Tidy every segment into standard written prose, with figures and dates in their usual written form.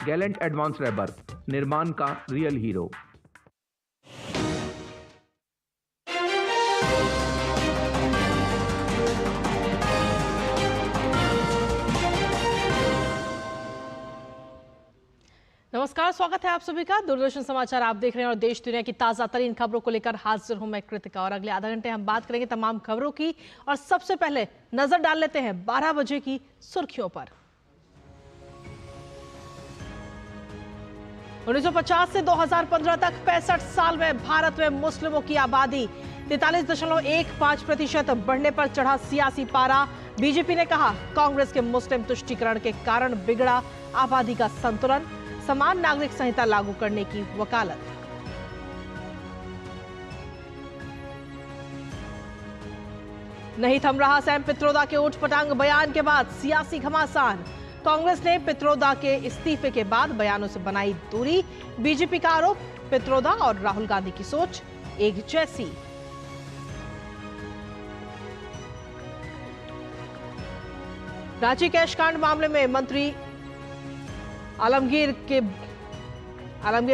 Gallant advance रेबर्थ, निर्माण का real hero. नमस्कार, स्वागत है आप सभी का। दूरदर्शन समाचार आप देख रहे हैं और देश दुनिया की ताजा तरीन खबरों को लेकर हाजिर हूं मैं कृतिका। और अगले आधा घंटे हम बात करेंगे तमाम खबरों की। और सबसे पहले नजर डाल लेते हैं 12 बजे की सुर्खियों पर। 1950 से 2015 तक 65 साल में भारत में मुस्लिमों की आबादी 43.15% बढ़ने पर चढ़ा सियासी पारा। बीजेपी ने कहा कांग्रेस के मुस्लिम तुष्टीकरण के कारण बिगड़ा आबादी का संतुलन, समान नागरिक संहिता लागू करने की वकालत। नहीं थम रहा सैम पित्रोदा के ऊटपटांग बयान के बाद सियासी घमासान। कांग्रेस ने पित्रोदा के इस्तीफे के बाद बयानों से बनाई दूरी। बीजेपी का आरोप, पित्रोदा और राहुल गांधी की सोच एक जैसी। रांची कैश कांड मामले में मंत्री आलमगीर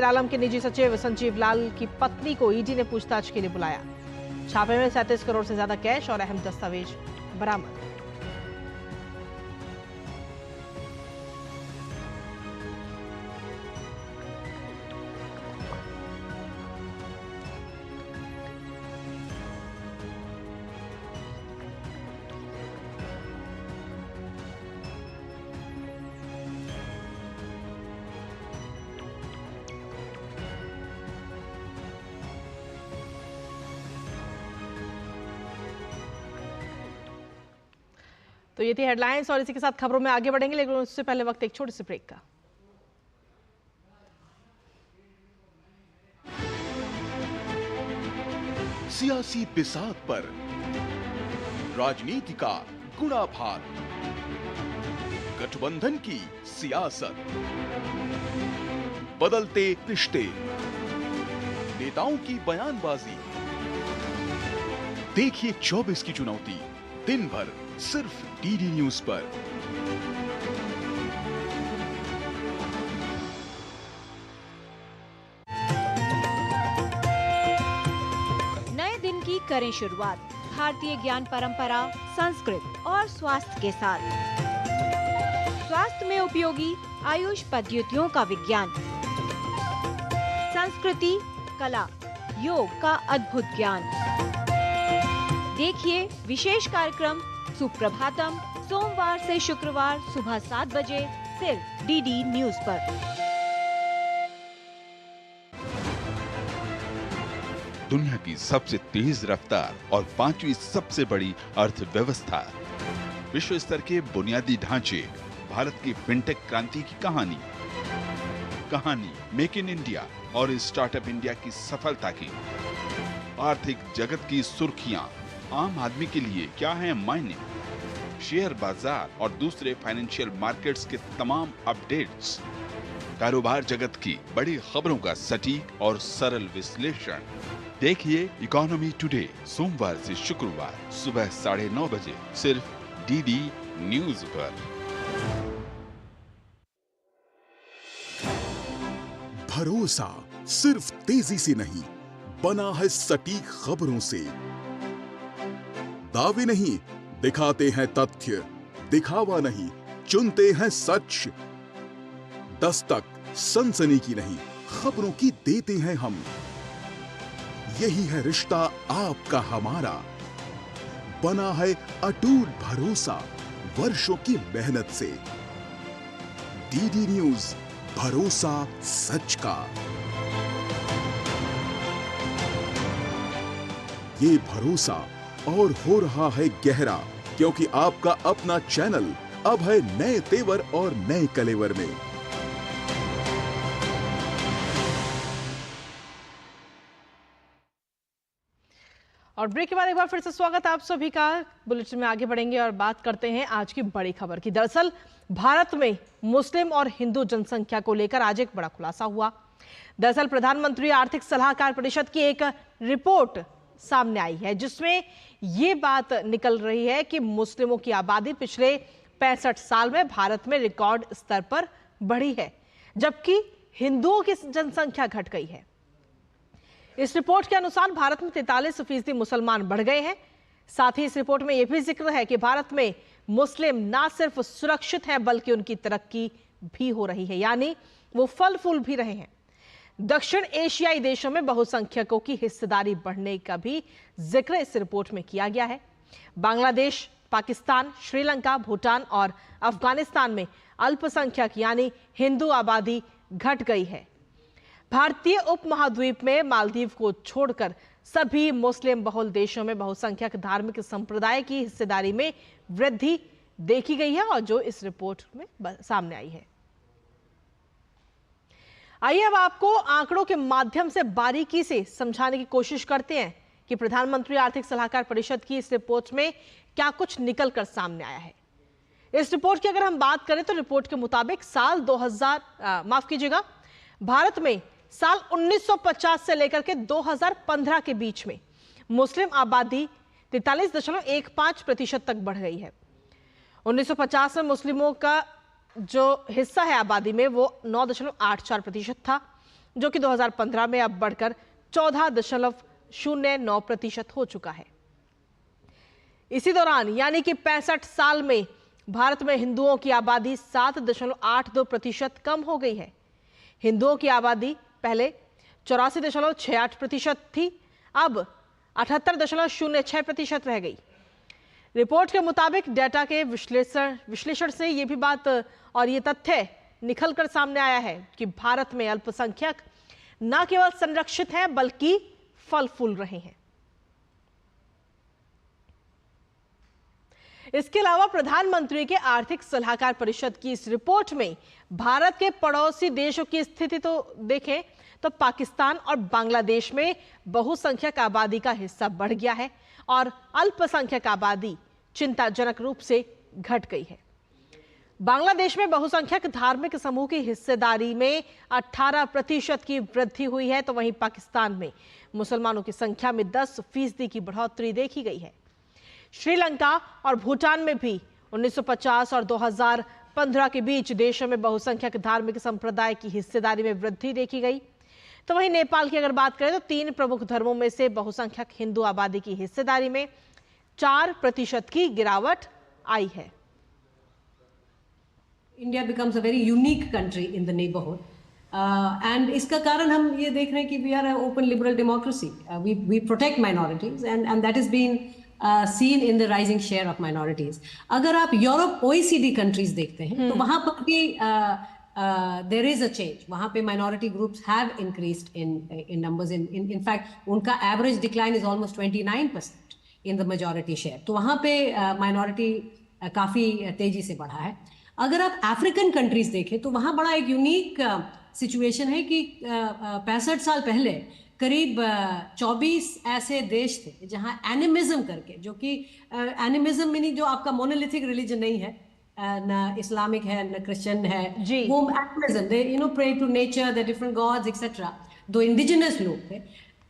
आलम के निजी सचिव संजीव लाल की पत्नी को ईडी ने पूछताछ के लिए बुलाया। छापे में 37 करोड़ से ज्यादा कैश और अहम दस्तावेज बरामद। तो ये थी हेडलाइंस और इसी के साथ खबरों में आगे बढ़ेंगे, लेकिन उससे पहले वक्त एक छोटे से ब्रेक का। सियासी बिसात पर राजनीति का गुणाभार, गठबंधन की सियासत, बदलते रिश्ते, नेताओं की बयानबाजी। देखिए 24 की चुनौती दिन भर सिर्फ डीडी न्यूज पर। नए दिन की करें शुरुआत भारतीय ज्ञान परंपरा, संस्कृत और स्वास्थ्य के साथ। स्वास्थ्य में उपयोगी आयुष पद्धतियों का विज्ञान, संस्कृति, कला, योग का अद्भुत ज्ञान। देखिए विशेष कार्यक्रम सुप्रभातम सोमवार से शुक्रवार सुबह 7 बजे सिर्फ डीडी न्यूज पर। दुनिया की सबसे तेज रफ्तार और 5वीं सबसे बड़ी अर्थव्यवस्था, विश्व स्तर के बुनियादी ढांचे, भारत की फिनटेक क्रांति की कहानी मेक इन इंडिया और स्टार्टअप इंडिया की सफलता की। आर्थिक जगत की सुर्खियां, आम आदमी के लिए क्या है मायने, शेयर बाजार और दूसरे फाइनेंशियल मार्केट्स के तमाम अपडेट्स, कारोबार जगत की बड़ी खबरों का सटीक और सरल विश्लेषण। देखिए इकोनॉमी टुडे सोमवार से शुक्रवार सुबह 9:30 बजे सिर्फ डीडी न्यूज पर। भरोसा सिर्फ तेजी से नहीं, बना है सटीक खबरों से। दावे नहीं, दिखाते हैं तथ्य, दिखावा नहीं, चुनते हैं सच। दस्तक सनसनी की नहीं, खबरों की देते हैं हम। यही है रिश्ता आपका हमारा, बना है अटूट भरोसा वर्षों की मेहनत से। डीडी न्यूज, भरोसा सच का। ये भरोसा और हो रहा है गहरा, क्योंकि आपका अपना चैनल अब है नए तेवर और नए कलेवर में। और ब्रेक के बाद एक बार फिर से स्वागत है आप सभी का। बुलेटिन में आगे बढ़ेंगे और बात करते हैं आज की बड़ी खबर की। दरअसल भारत में मुस्लिम और हिंदू जनसंख्या को लेकर आज एक बड़ा खुलासा हुआ। दरअसल प्रधानमंत्री आर्थिक सलाहकार परिषद की एक रिपोर्ट सामने आई है, जिसमें यह बात निकल रही है कि मुस्लिमों की आबादी पिछले 65 साल में भारत में रिकॉर्ड स्तर पर बढ़ी है, जबकि हिंदुओं की जनसंख्या घट गई है। इस रिपोर्ट के अनुसार भारत में 43% मुसलमान बढ़ गए हैं। साथ ही इस रिपोर्ट में यह भी जिक्र है कि भारत में मुस्लिम ना सिर्फ सुरक्षित हैं बल्कि उनकी तरक्की भी हो रही है, यानी वो फल फूल भी रहे हैं। दक्षिण एशियाई देशों में बहुसंख्यकों की हिस्सेदारी बढ़ने का भी जिक्र इस रिपोर्ट में किया गया है। बांग्लादेश, पाकिस्तान, श्रीलंका, भूटान और अफगानिस्तान में अल्पसंख्यक यानी हिंदू आबादी घट गई है। भारतीय उपमहाद्वीप में मालदीव को छोड़कर सभी मुस्लिम बहुल देशों में बहुसंख्यक धार्मिक संप्रदाय की हिस्सेदारी में वृद्धि देखी गई है और जो इस रिपोर्ट में सामने आई है। आइए अब आपको आंकड़ों के माध्यम से बारीकी से समझाने की कोशिश करते हैं कि प्रधानमंत्री आर्थिक सलाहकार परिषद की इस रिपोर्ट में क्या कुछ निकलकर सामने आया है। इस रिपोर्ट की अगर हम बात करें तो रिपोर्ट के मुताबिक भारत में साल 1950 से लेकर के 2015 के बीच में मुस्लिम आबादी 43.15% तक बढ़ गई है। 1950 में मुस्लिमों का जो हिस्सा है आबादी में वो 9.84% था, जो कि 2015 में अब बढ़कर 14.09% हो चुका है। इसी दौरान यानी कि 65 साल में भारत में हिंदुओं की आबादी 7.82% कम हो गई है। हिंदुओं की आबादी पहले 84.68% थी, अब 78.06% रह गई। रिपोर्ट के मुताबिक डेटा के विश्लेषण से यह भी बात और ये तथ्य निकल कर सामने आया है कि भारत में अल्पसंख्यक न केवल संरक्षित हैं बल्कि फल फूल रहे हैं। इसके अलावा प्रधानमंत्री के आर्थिक सलाहकार परिषद की इस रिपोर्ट में भारत के पड़ोसी देशों की स्थिति तो देखें तो पाकिस्तान और बांग्लादेश में बहुसंख्यक आबादी का हिस्सा बढ़ गया है और अल्पसंख्यक आबादी चिंताजनक रूप से घट गई है। बांग्लादेश में बहुसंख्यक धार्मिक समूह की हिस्सेदारी में 18% की वृद्धि हुई है, तो वहीं पाकिस्तान में मुसलमानों की संख्या में 10% की बढ़ोतरी देखी गई है। श्रीलंका और भूटान में भी 1950 और 2015 के बीच देशों में बहुसंख्यक धार्मिक संप्रदाय की हिस्सेदारी में वृद्धि देखी गई। तो वहीं नेपाल की अगर बात करें तो 3 प्रमुख धर्मों में से बहुसंख्यक हिंदू आबादी की हिस्सेदारी में 4% की गिरावट आई है। India becomes a very unique country in the neighborhood, and इसका कारण हम ये देख रहे हैं कि we are an open liberal democracy. We protect minorities, and that has been seen in the rising share of minorities. अगर आप यूरोप OECD countries देखते हैं तो वहाँ पर भी there is a change. वहाँ पे minority groups have increased in numbers. In fact, उनका average decline is almost 29% in the majority share. तो वहाँ पे minority काफी तेजी से बढ़ा है। अगर आप अफ्रीकन कंट्रीज देखें तो वहाँ बड़ा एक यूनिक सिचुएशन है कि 65 साल पहले करीब 24 ऐसे देश थे जहाँ एनिमिज्म करके, जो कि एनिमिज्म मीनिंग जो आपका मोनोलिथिक रिलीजन नहीं है, न इस्लामिक है न क्रिश्चियन है, वो animism, they pray to nature, the different gods etcetera, दो इंडिजिनस लोग थे।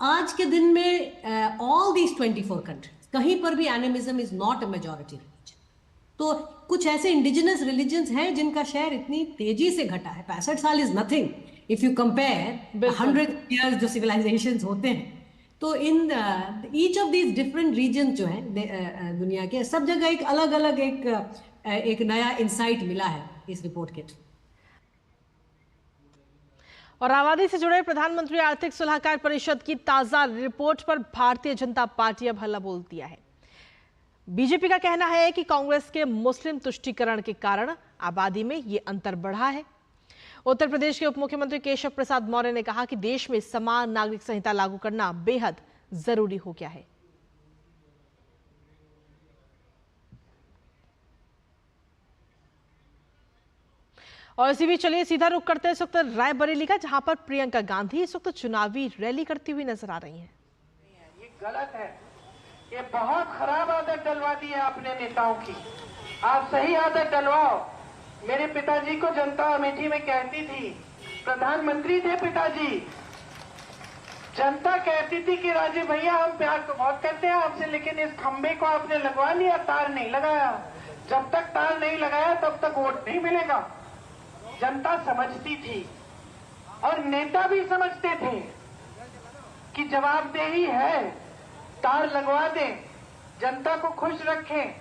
आज के दिन में ऑल दीज 24 कंट्रीज कहीं पर भी animism is not a majority religion. तो कुछ ऐसे इंडिजिनस रिलीजन्स हैं जिनका शेयर इतनी तेजी से घटा है। 65 साल is nothing if you compare 100 years जो सिविलाइजेशंस होते हैं। तो in each of these different region जो हैं दुनिया के, सब जगह एक अलग अलग एक नया इंसाइट मिला है इस रिपोर्ट के थ्रू। और आबादी से जुड़े प्रधानमंत्री आर्थिक सलाहकार परिषद की ताजा रिपोर्ट पर भारतीय जनता पार्टी अब हल्ला बोल दिया है। बीजेपी का कहना है कि कांग्रेस के मुस्लिम तुष्टीकरण के कारण आबादी में ये अंतर बढ़ा है। उत्तर प्रदेश के उप मुख्यमंत्री केशव प्रसाद मौर्य ने कहा कि देश में समान नागरिक संहिता लागू करना बेहद जरूरी हो गया है। और इसी बीच चलिए सीधा रुख करते हैं इस वक्त रायबरेली का, जहां पर प्रियंका गांधी इस वक्त चुनावी रैली करती हुई नजर आ रही हैं। ये गलत है, ये बहुत खराब आदत डलवा दी है आपने नेताओं की। आप सही आदत डलवाओ। मेरे पिताजी को जनता अमेठी में कहती थी, प्रधानमंत्री थे पिताजी, जनता कहती थी कि राजीव भैया हम प्यार तो बहुत करते हैं आपसे, लेकिन इस खंबे को आपने लगवा लिया, तार नहीं लगाया। जब तक तार नहीं लगाया तब तक वोट नहीं मिलेगा। जनता समझती थी और नेता भी समझते थे कि जवाबदेही है, तार लगवा दें, जनता को खुश रखें,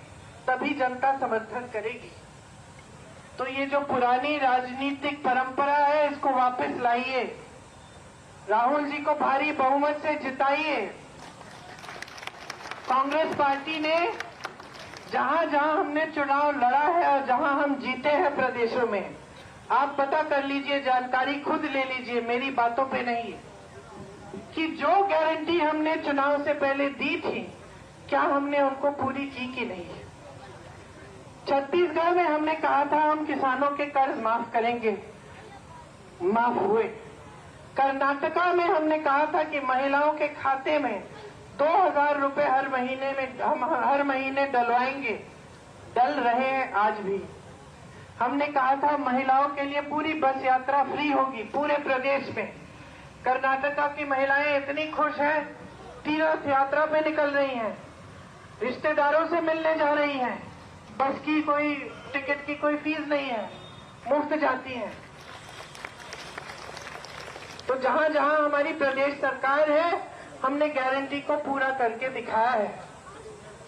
तभी जनता समर्थन करेगी। तो ये जो पुरानी राजनीतिक परंपरा है, इसको वापस लाइए, राहुल जी को भारी बहुमत से जिताइए। कांग्रेस पार्टी ने जहां जहां हमने चुनाव लड़ा है और जहां हम जीते हैं प्रदेशों में, आप पता कर लीजिए, जानकारी खुद ले लीजिए, मेरी बातों पे नहीं, कि जो गारंटी हमने चुनाव से पहले दी थी, क्या हमने उनको पूरी की कि नहीं। छत्तीसगढ़ में हमने कहा था हम किसानों के कर्ज माफ करेंगे, माफ हुए। कर्नाटका में हमने कहा था कि महिलाओं के खाते में 2000 रुपए हर महीने में हम हर महीने डलवाएंगे, डल रहे हैं आज भी। हमने कहा था महिलाओं के लिए पूरी बस यात्रा फ्री होगी पूरे प्रदेश में। कर्नाटका की महिलाएं इतनी खुश हैं, तीर्थ यात्रा पे निकल रही हैं, रिश्तेदारों से मिलने जा रही हैं, बस की कोई टिकट की कोई फीस नहीं है, मुफ्त जाती हैं। तो जहां जहां हमारी प्रदेश सरकार है, हमने गारंटी को पूरा करके दिखाया है।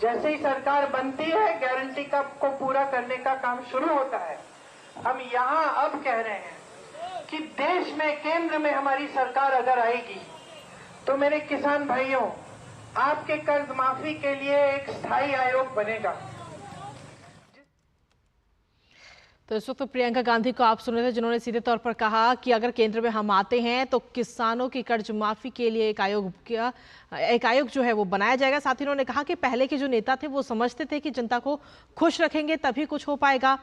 जैसे ही सरकार बनती है, गारंटी को पूरा करने का काम शुरू होता है। हम यहां अब कह रहे हैं कि देश में केंद्र में हमारी सरकार अगर आएगी, तो मेरे किसान भाइयों, आपके कर्ज माफी के लिए एक स्थायी आयोग बनेगा। तो इस वक्त प्रियंका गांधी को आप सुन रहे थे, जिन्होंने सीधे तौर पर कहा कि अगर केंद्र में हम आते हैं तो किसानों की कर्ज माफी के लिए एक आयोग जो है वो बनाया जाएगा। साथ ही उन्होंने कहा कि पहले के जो नेता थे वो समझते थे कि जनता को खुश रखेंगे तभी कुछ हो पाएगा।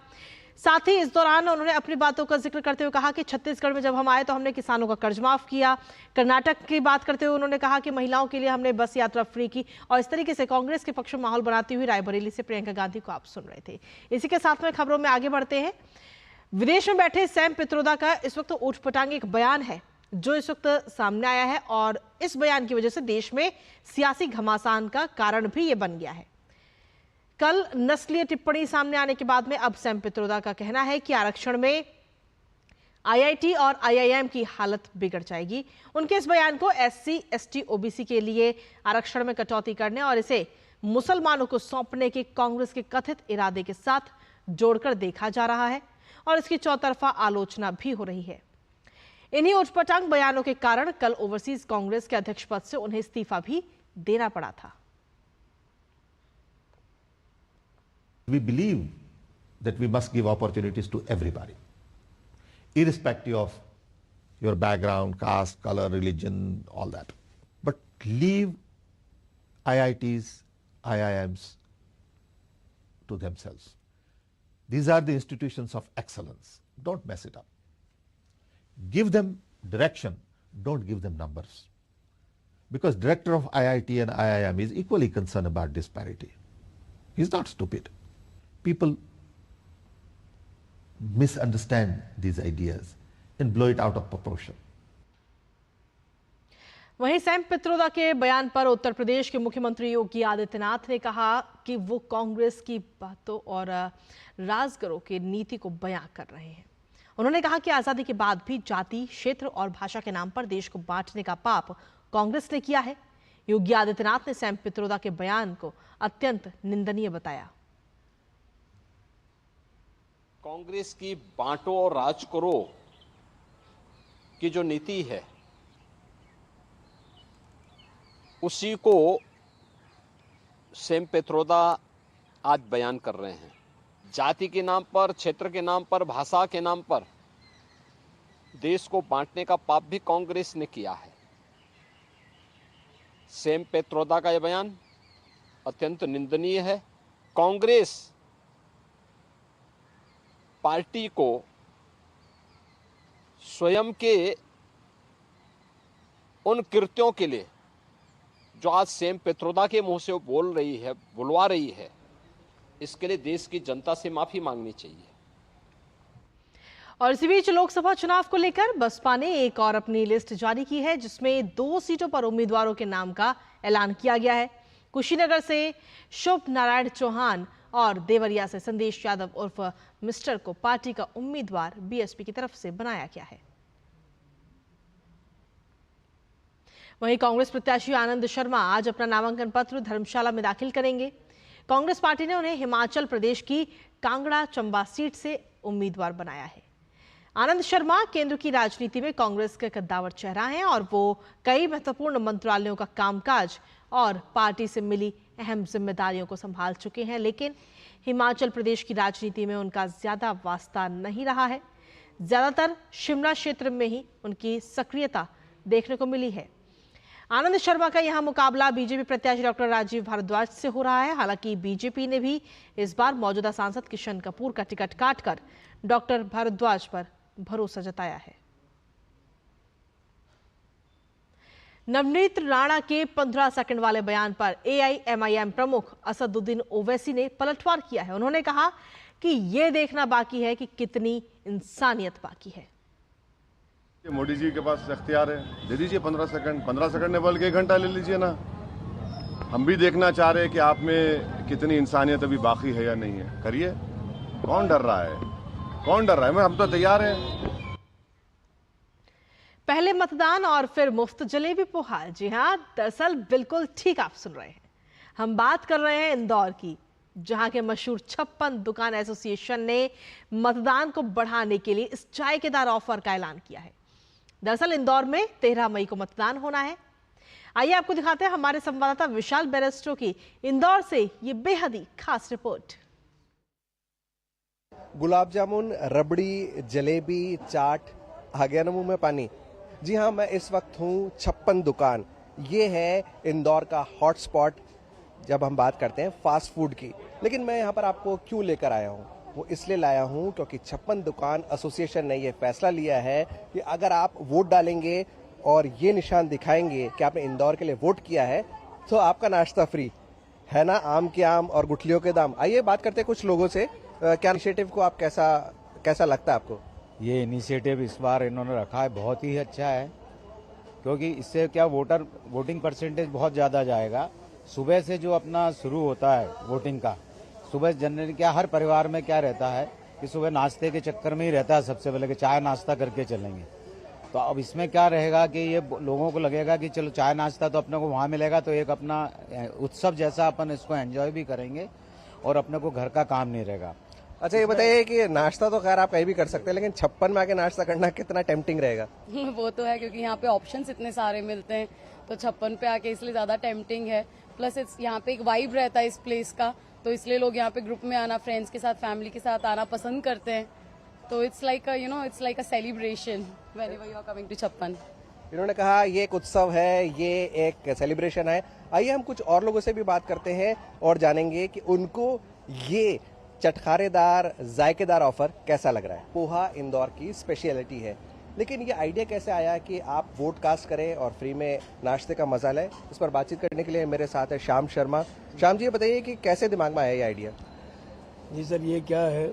साथ ही इस दौरान उन्होंने अपनी बातों का जिक्र करते हुए कहा कि छत्तीसगढ़ में जब हम आए तो हमने किसानों का कर्ज माफ किया। कर्नाटक की बात करते हुए उन्होंने कहा कि महिलाओं के लिए हमने बस यात्रा फ्री की। और इस तरीके से कांग्रेस के पक्ष में माहौल बनाती हुई रायबरेली से प्रियंका गांधी को आप सुन रहे थे। इसी के साथ में खबरों में आगे बढ़ते हैं। विदेश में बैठे सैम पित्रोदा का इस वक्त ऊटपटांग एक बयान है जो इस वक्त सामने आया है, और इस बयान की वजह से देश में सियासी घमासान का कारण भी ये बन गया है। कल नस्लीय टिप्पणी सामने आने के बाद में अब सैम पित्रोदा का कहना है कि आरक्षण में आईआईटी और आईआईएम की हालत बिगड़ जाएगी। उनके इस बयान को एससी, एसटी, ओबीसी के लिए आरक्षण में कटौती करने और इसे मुसलमानों को सौंपने के कांग्रेस के कथित इरादे के साथ जोड़कर देखा जा रहा है और इसकी चौतरफा आलोचना भी हो रही है। इन्हीं उटपटांग बयानों के कारण कल ओवरसीज कांग्रेस के अध्यक्ष पद से उन्हें इस्तीफा भी देना पड़ा था। We believe that we must give opportunities to everybody, irrespective of your background, caste, color, religion, all that. But leave IITs, IIMs to themselves. These are the institutions of excellence. Don't mess it up. Give them direction, don't give them numbers. Because director of IIT and IIM is equally concerned about disparity. He's not stupid. People misunderstand these ideas and blow it out of proportion. वहीं Sam Pitroda के बयान पर उत्तर प्रदेश के मुख्यमंत्री योगी आदित्यनाथ ने कहा कि वो कांग्रेस की बातों और राजगरों की नीति को बयां कर रहे हैं। उन्होंने कहा कि आजादी के बाद भी जाति, क्षेत्र और भाषा के नाम पर देश को बांटने का पाप कांग्रेस ने किया है। योगी आदित्यनाथ ने सैम पित्रोदा के बयान को अत्यंत निंदनीय बताया। कांग्रेस की बांटो और राज करो की जो नीति है, उसी को सैम पित्रोदा आज बयान कर रहे हैं। जाति के नाम पर, क्षेत्र के नाम पर, भाषा के नाम पर देश को बांटने का पाप भी कांग्रेस ने किया है। सैम पित्रोदा का यह बयान अत्यंत निंदनीय है। कांग्रेस पार्टी को स्वयं के उन कृत्यों के लिए जो आज सैम पित्रोदा के मुंह से बोल रही है, बुलवा रही है, इसके लिए देश की जनता से माफी मांगनी चाहिए। और इसी बीच लोकसभा चुनाव को लेकर बसपा ने एक और अपनी लिस्ट जारी की है, जिसमें 2 सीटों पर उम्मीदवारों के नाम का ऐलान किया गया है। कुशीनगर से शुभ नारायण चौहान और देवरिया से संदेश यादव उर्फ मिस्टर को पार्टी का उम्मीदवार बीएसपी की तरफ से बनाया गया है। वहीं कांग्रेस प्रत्याशी आनंद शर्मा आज अपना नामांकन पत्र धर्मशाला में दाखिल करेंगे। कांग्रेस पार्टी ने उन्हें हिमाचल प्रदेश की कांगड़ा चंबा सीट से उम्मीदवार बनाया है। आनंद शर्मा केंद्र की राजनीति में कांग्रेस के कद्दावर चेहरा हैं और वो कई महत्वपूर्ण मंत्रालयों का कामकाज और पार्टी से मिली अहम जिम्मेदारियों को संभाल चुके हैं, लेकिन हिमाचल प्रदेश की राजनीति में उनका ज्यादा वास्ता नहीं रहा है। ज्यादातर शिमला क्षेत्र में ही उनकी सक्रियता देखने को मिली है। आनंद शर्मा का यहां मुकाबला बीजेपी प्रत्याशी डॉक्टर राजीव भारद्वाज से हो रहा है। हालांकि बीजेपी ने भी इस बार मौजूदा सांसद किशन कपूर का टिकट काटकर डॉक्टर भारद्वाज पर भरोसा जताया है। नवनीत राणा के 15 सेकंड वाले बयान पर एआईएमआईएम प्रमुख असदुद्दीन ओवैसी ने पलटवार किया है। उन्होंने कहा कि यह देखना बाकी है कि कितनी इंसानियत बाकी है। मोदी जी के पास इख्तियार है, दे दीजिए 15 सेकंड। 15 सेकंड ने बल्कि 1 घंटा ले लीजिए ना। हम भी देखना चाह रहे हैं कि आप में कितनी इंसानियत अभी बाकी है या नहीं है। करिए, कौन डर रहा है, कौन डर रहा है? हम तो तैयार हैं। पहले मतदान और फिर मुफ्त जलेबी पोहा। जी हां, दरअसल बिल्कुल ठीक आप सुन रहे हैं। हम बात कर रहे हैं इंदौर की, जहां के मशहूर 56 दुकान एसोसिएशन ने मतदान को बढ़ाने के लिए इस जायकेदार ऑफर का ऐलान किया है। दरअसल इंदौर में 13 मई को मतदान होना है। आइए आपको दिखाते हैं हमारे संवाददाता विशाल बेरेस्टो की इंदौर से ये बेहद ही खास रिपोर्ट। गुलाब जामुन, रबड़ी, जलेबी, चाट, आ गया ना मुंह में पानी। जी हाँ, मैं इस वक्त हूँ 56 दुकान। ये है इंदौर का हॉटस्पॉट जब हम बात करते हैं फास्ट फूड की। लेकिन मैं यहाँ पर आपको क्यों लेकर आया हूँ? वो इसलिए लाया हूँ क्योंकि 56 दुकान एसोसिएशन ने ये फैसला लिया है कि अगर आप वोट डालेंगे और ये निशान दिखाएंगे कि आपने इंदौर के लिए वोट किया है, तो आपका नाश्ता फ्री है ना। आम के आम और गुठलियों के दाम। आइए बात करते हैं कुछ लोगों से। क्या इनिशिएटिव को आप कैसा लगता है आपको? ये इनिशिएटिव इस बार इन्होंने रखा है, बहुत ही अच्छा है, क्योंकि इससे क्या वोटिंग परसेंटेज बहुत ज़्यादा जाएगा। सुबह से जो अपना शुरू होता है वोटिंग का, सुबह जनरली क्या हर परिवार में क्या रहता है कि सुबह नाश्ते के चक्कर में ही रहता है सबसे पहले कि चाय नाश्ता करके चलेंगे। तो अब इसमें क्या रहेगा कि ये लोगों को लगेगा कि चलो चाय नाश्ता तो अपने को वहाँ मिलेगा, तो एक अपना उत्सव जैसा अपन इसको एंजॉय भी करेंगे और अपने को घर का काम नहीं रहेगा। अच्छा, ये बताइए कि नाश्ता तो खैर आप कहीं भी कर सकते हैं, लेकिन 56 में आके नाश्ता करना कितना टेम्पटिंग रहेगा? वो तो है, क्योंकि यहाँ पे ऑप्शंस इतने सारे मिलते हैं, तो 56 पे आके इसलिए ज्यादा टेम्पटिंग है। प्लस यहाँ पे एक वाइब रहता है इस प्लेस का, तो इसलिए लोग यहाँ पे ग्रुप में आना, फ्रेंड्स के साथ, फैमिली के साथ आना पसंद करते हैं। तो it's like it's like a celebration whenever you are coming to 56। इन्होंने कहा ये एक उत्सव है, ये एक सेलिब्रेशन है। आइए हम कुछ और लोगों से भी बात करते हैं और जानेंगे कि उनको ये चटखारेदार जायकेदार ऑफर कैसा लग रहा है। पोहा इंदौर की स्पेशलिटी है, लेकिन ये आइडिया कैसे आया कि आप वोट कास्ट करें और फ्री में नाश्ते का मजा लें? इस पर बातचीत करने के लिए मेरे साथ है श्याम शर्मा। श्याम जी, ये बताइए कि कैसे दिमाग में आया ये आइडिया? जी सर, ये क्या है,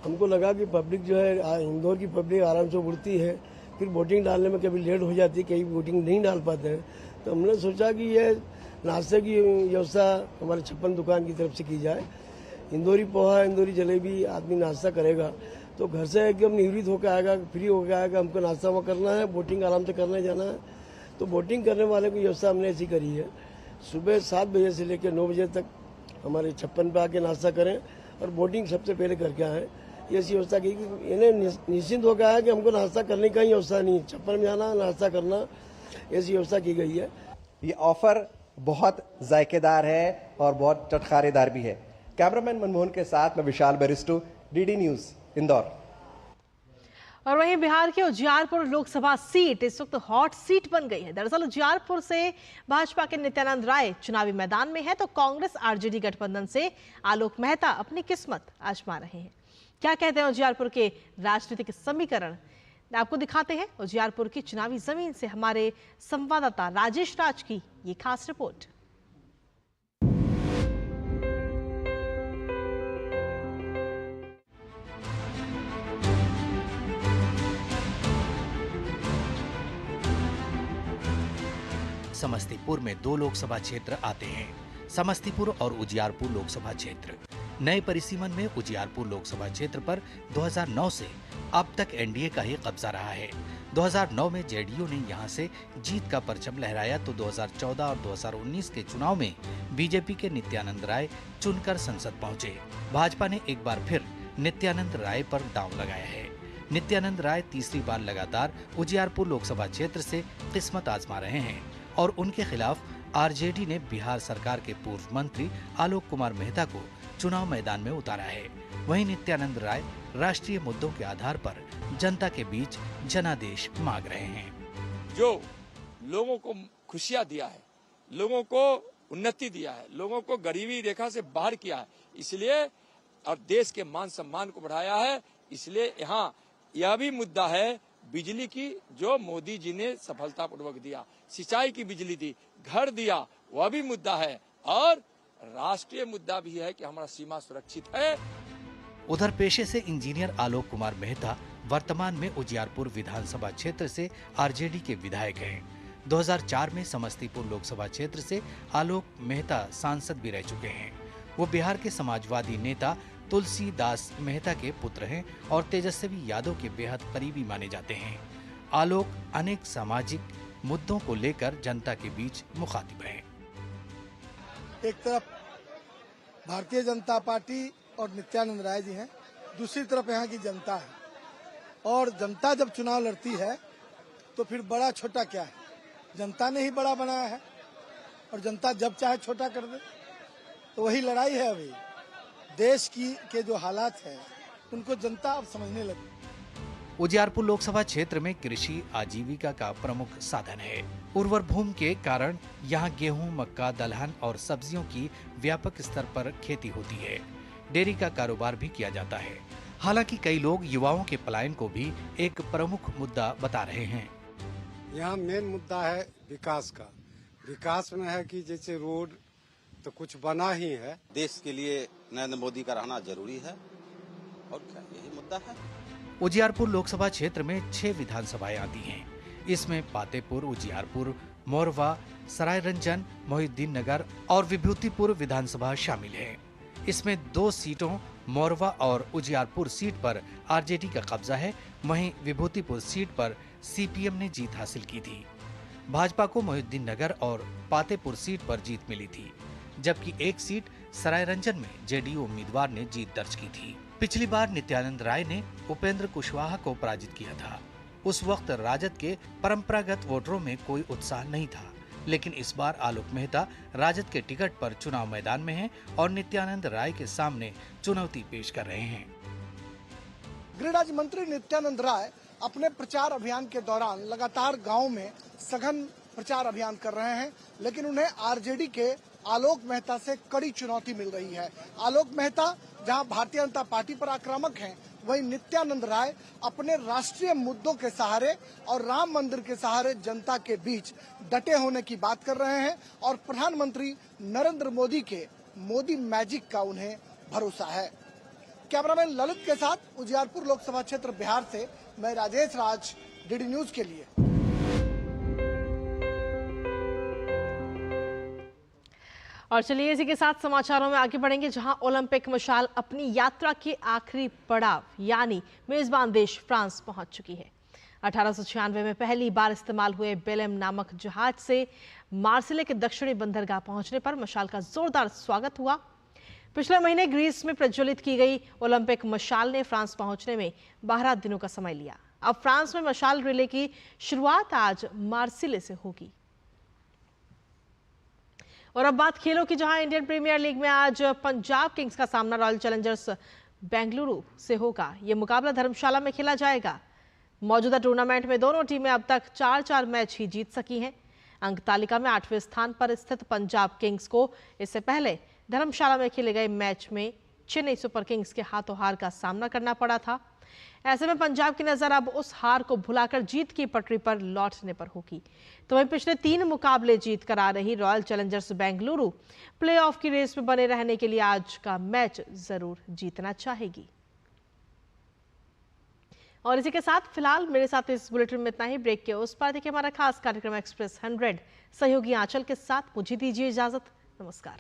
हमको लगा कि पब्लिक जो है इंदौर की पब्लिक आराम से उड़ती है, फिर वोटिंग डालने में कभी लेट हो जाती है, कहीं वोटिंग नहीं डाल पाते हैं। तो हमने सोचा कि ये नाश्ते की व्यवस्था हमारे 56 दुकान की तरफ से की जाए। इंदौरी पोहा, इंदौरी जलेबी आदमी नाश्ता करेगा तो घर से एकदम निवृत्त होकर आएगा, फ्री होकर आएगा। हमको नाश्ता वो करना है, वोटिंग आराम से करने जाना है। तो वोटिंग करने वाले की व्यवस्था हमने ऐसी करी है, सुबह 7 बजे से लेकर 9 बजे तक हमारे 56 पे आके नाश्ता करें और वोटिंग सबसे पहले करके आए। ये ऐसी व्यवस्था की कि इन्हें निश्चिंत होकर आया कि हमको नाश्ता करने का ही व्यवस्था नहीं, 56 में जाना, नाश्ता करना, ऐसी व्यवस्था की गई है। ये ऑफर बहुत जायकेदार है और बहुत चटखारेदार भी है। कैमरामैन मनमोहन के साथ मैं विशाल बेरिस्टो, डीडी न्यूज इंदौर। और वहीं बिहार के उजियारपुर लोकसभा सीट इस वक्त हॉट सीट बन गई है। दरअसल उजियारपुर से भाजपा के नित्यानंद राय चुनावी मैदान में है, तो कांग्रेस आरजेडी गठबंधन से आलोक मेहता अपनी किस्मत आजमा रहे हैं। क्या कहते हैं उजियारपुर के राजनीतिक समीकरण, आपको दिखाते हैं उजियारपुर की चुनावी जमीन से हमारे संवाददाता राजेश राज की ये खास रिपोर्ट। समस्तीपुर में 2 लोकसभा क्षेत्र आते हैं, समस्तीपुर और उजियारपुर लोकसभा क्षेत्र। नए परिसीमन में उजियारपुर लोकसभा क्षेत्र पर 2009 से अब तक एनडीए का ही कब्जा रहा है। 2009 में जेडीयू ने यहां से जीत का परचम लहराया तो 2014 और 2019 के चुनाव में बीजेपी के नित्यानंद राय चुनकर संसद पहुंचे। भाजपा ने एक बार फिर नित्यानंद राय पर दांव लगाया है। नित्यानंद राय तीसरी बार लगातार उजियारपुर लोकसभा क्षेत्र से किस्मत आजमा रहे हैं और उनके खिलाफ आरजेडी ने बिहार सरकार के पूर्व मंत्री आलोक कुमार मेहता को चुनाव मैदान में उतारा है। वहीं नित्यानंद राय राष्ट्रीय मुद्दों के आधार पर जनता के बीच जनादेश मांग रहे हैं। जो लोगों को खुशियां दिया है, लोगों को उन्नति दिया है, लोगों को गरीबी रेखा से बाहर किया है, इसलिए और देश के मान सम्मान को बढ़ाया है, इसलिए यहाँ यह भी मुद्दा है बिजली की, जो मोदी जी ने सफलतापूर्वक दिया, सिंचाई की बिजली दी, घर दिया, वह भी मुद्दा है और राष्ट्रीय मुद्दा भी है कि हमारा सीमा सुरक्षित है। उधर पेशे से इंजीनियर आलोक कुमार मेहता वर्तमान में उजियारपुर विधानसभा क्षेत्र से आरजेडी के विधायक हैं। 2004 में समस्तीपुर लोकसभा क्षेत्र से आलोक मेहता सांसद भी रह चुके हैं। वो बिहार के समाजवादी नेता तुलसीदास मेहता के पुत्र हैं और तेजस्वी यादव के बेहद करीबी माने जाते हैं। आलोक अनेक सामाजिक मुद्दों को लेकर जनता के बीच मुखातिब हैं। एक तरफ भारतीय जनता पार्टी और नित्यानंद राय जी हैं, दूसरी तरफ यहाँ की जनता है और जनता जब चुनाव लड़ती है तो फिर बड़ा छोटा क्या है, जनता ने ही बड़ा बनाया है और जनता जब चाहे छोटा कर दे, तो वही लड़ाई है। अभी देश के जो हालात हैं उनको जनता अब समझने लगी। उजियारपुर लोकसभा क्षेत्र में कृषि आजीविका का प्रमुख साधन है। उर्वर भूमि के कारण यहाँ गेहूं, मक्का, दलहन और सब्जियों की व्यापक स्तर पर खेती होती है। डेयरी का कारोबार भी किया जाता है। हालांकि कई लोग युवाओं के पलायन को भी एक प्रमुख मुद्दा बता रहे हैं। यहाँ मेन मुद्दा है विकास का। विकास में है कि जैसे रोड तो कुछ बना ही है। देश के लिए नरेंद्र मोदी का रहना जरूरी है और क्या यही मुद्दा है। उजियारपुर लोकसभा क्षेत्र में 6 विधानसभाएं आती हैं। इसमें पातेपुर, उजियारपुर, मोरवा, सरायरंजन, मोहिउद्दीन नगर और विभूतिपुर विधानसभा शामिल है। इसमें 2 सीटों मोरवा और उजियारपुर सीट पर आरजेडी का कब्जा है। वहीं विभूतिपुर सीट पर सीपीएम ने जीत हासिल की थी। भाजपा को मोहिउद्दीन नगर और पातेपुर सीट पर जीत मिली थी, जबकि एक सीट सरायरंजन में जेडीयू उम्मीदवार ने जीत दर्ज की थी। पिछली बार नित्यानंद राय ने उपेंद्र कुशवाहा को पराजित किया था। उस वक्त राजद के परंपरागत वोटरों में कोई उत्साह नहीं था, लेकिन इस बार आलोक मेहता राजद के टिकट पर चुनाव मैदान में हैं और नित्यानंद राय के सामने चुनौती पेश कर रहे हैं। गृह राज्य मंत्री नित्यानंद राय अपने प्रचार अभियान के दौरान लगातार गाँव में सघन प्रचार अभियान कर रहे हैं, लेकिन उन्हें आरजेडी के आलोक मेहता से कड़ी चुनौती मिल रही है। आलोक मेहता जहां भारतीय जनता पार्टी पर आक्रामक हैं, वहीं नित्यानंद राय अपने राष्ट्रीय मुद्दों के सहारे और राम मंदिर के सहारे जनता के बीच डटे होने की बात कर रहे हैं और प्रधानमंत्री नरेंद्र मोदी के मोदी मैजिक का उन्हें भरोसा है। कैमरामैन ललित के साथ उजियारपुर लोकसभा क्षेत्र बिहार से मैं राजेश राज, डीडी न्यूज के लिए। और चलिए इसी के साथ समाचारों में आगे बढ़ेंगे, जहां ओलंपिक मशाल अपनी यात्रा के आखिरी पड़ाव यानी मेजबान देश फ्रांस पहुंच चुकी है। 1896 में पहली बार इस्तेमाल हुए बेलेम नामक जहाज से मार्सिले के दक्षिणी बंदरगाह पहुंचने पर मशाल का जोरदार स्वागत हुआ। पिछले महीने ग्रीस में प्रज्वलित की गई ओलंपिक मशाल ने फ्रांस पहुंचने में 12 दिनों का समय लिया। अब फ्रांस में मशाल रिले की शुरुआत आज मार्सिले से होगी। और अब बात खेलों की, जहां इंडियन प्रीमियर लीग में आज पंजाब किंग्स का सामना रॉयल चैलेंजर्स बेंगलुरु से होगा। यह मुकाबला धर्मशाला में खेला जाएगा। मौजूदा टूर्नामेंट में दोनों टीमें अब तक 4-4 मैच ही जीत सकी हैं। अंक तालिका में 8वें स्थान पर स्थित पंजाब किंग्स को इससे पहले धर्मशाला में खेले गए मैच में चेन्नई सुपर किंग्स के हाथों हार का सामना करना पड़ा था। ऐसे में पंजाब की नजर अब उस हार को भुलाकर जीत की पटरी पर लौटने पर होगी। तो वहीं पिछले 3 मुकाबले जीत कर आ रही रॉयल चैलेंजर्स बेंगलुरु प्लेऑफ की रेस में बने रहने के लिए आज का मैच जरूर जीतना चाहेगी। और इसी के साथ फिलहाल मेरे साथ इस बुलेटिन में इतना ही। ब्रेक के उस पार देखिए हमारा खास कार्यक्रम एक्सप्रेस 100 सहयोगी आंचल के साथ। मुझे दीजिए इजाजत। नमस्कार।